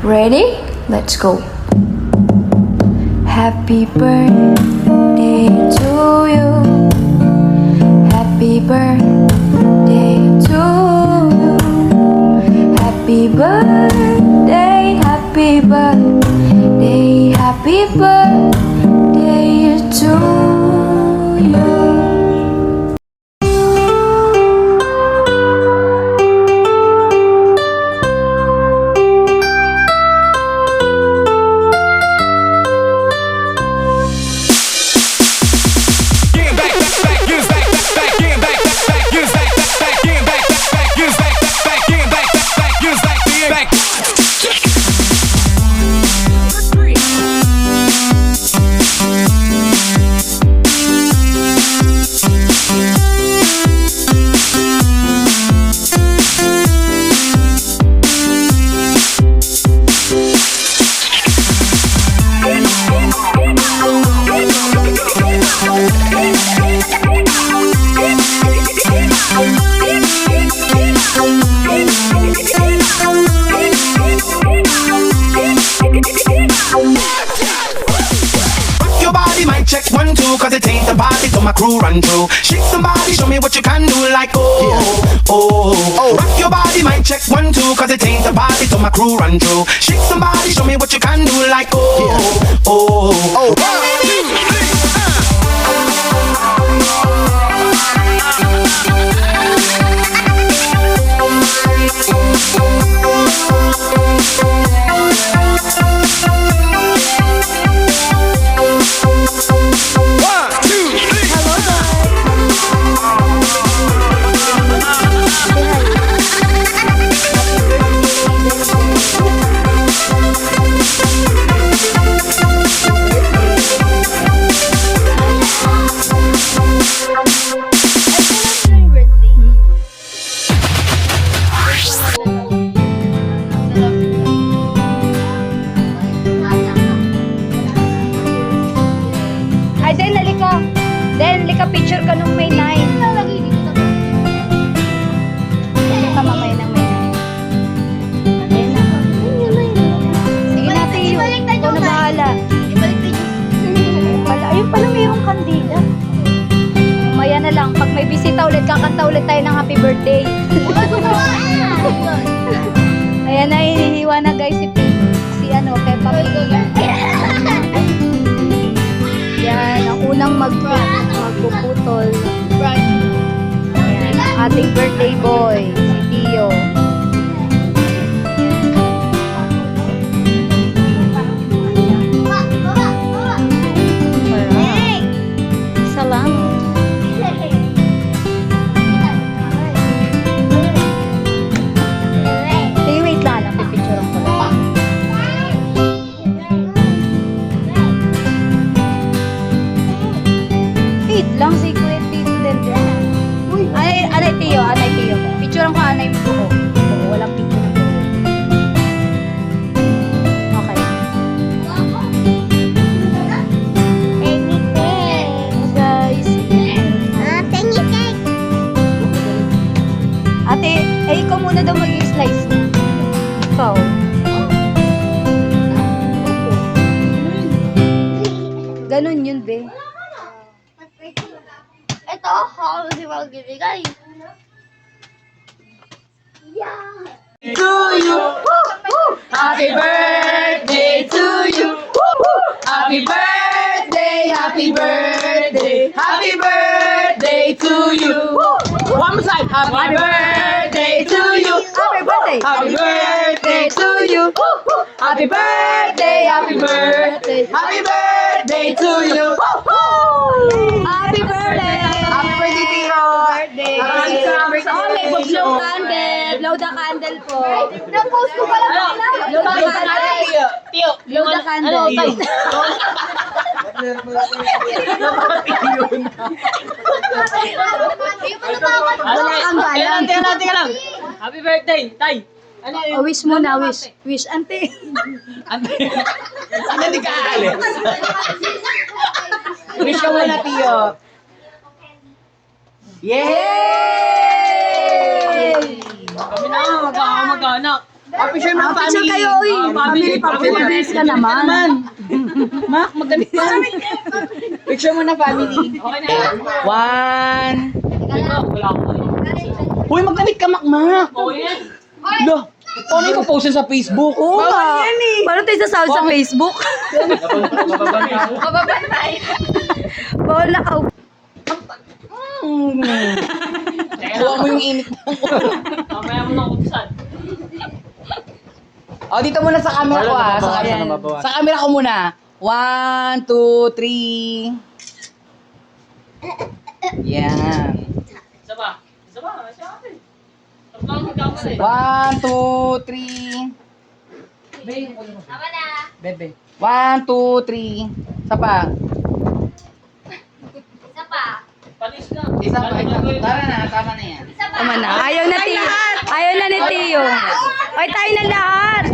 Ready? Let's go. Happy birthday to you. Happy birthday to you. Happy birthday, happy birthday, happy birthday to you. Check 1, 2, cause it ain't the party till my crew run through. Shake somebody, show me what you can do, like oh. Rock your body, mic check 1, 2, cause it ain't the party till my crew run through. Shake somebody, show me what you can do, like oh. Ay, Den, halika. Den, halika, picture ka nung May 9. Picture ka mamaya ng May 9. Den, sige natin yun. Ikaw na bahala. Ayun pala, mayroong kandila. Mamaya na lang. Pag may bisita ulit, kakanta ulit tayo ng happy birthday. Ayan na, hinihiwa na guys si Peppa Pig. Yan, ang unang magpuputol. Yan, ang ating birthday boy, si Tio. Salamat. Hey, wait lang, pipicturean ko lang. Wait lang, si Kuya Tito din. Anay Tio. Picturean ko anay mo buo. Walang picture na buo. Okay. Guys. Ate, ikaw muna daw mag-slice. Ikaw. Ganun yun, be. Ito, ako si magbibigay. To you, happy birthday to you. Happy birthday, happy birthday, happy birthday to you. One more time, happy birthday to you. Happy birthday! Happy birthday to you. Happy birthday, happy birthday, happy birthday to you. Happy birthday! Happy birthday, Tito. Oh, may blow candle. Blow the candle po. Na-post ko pala Blow the candle. Tio, Blow the candle. Teka lang. Happy birthday, Tay. Ano Oh, wish muna, wish. Wish, ante. Ano di ka aalis? Wish ka muna, Tio. Yay! Kami na, mag-anak. Picture ng family. Picture kayo, uy. Family ka naman. Mak, magdamit ka. Picture mo na family. Okay na. 1. Uy, magdamit ka, Mak. Lo, paano yung post sa Facebook? Oo nga. Paano tayo sasahod sa Facebook? Bawal na ka. Kuha mo yung init mo. Mamaya mo nang buksan. Oh, dito muna sa camera ko ah. Sa camera ko muna. 1, 2, 3. Yan. Isa ba? Isa ba? Isa atin. Tapos magkamali. 1, 2, 3. Tama na. Bebe. 1, 2, 3. Isa pa. Isa pa. Panis na. Isa pa. Tama na yan. Isa pa. Tama na. Ayaw na ni Tio. Ay, tayo na lahat.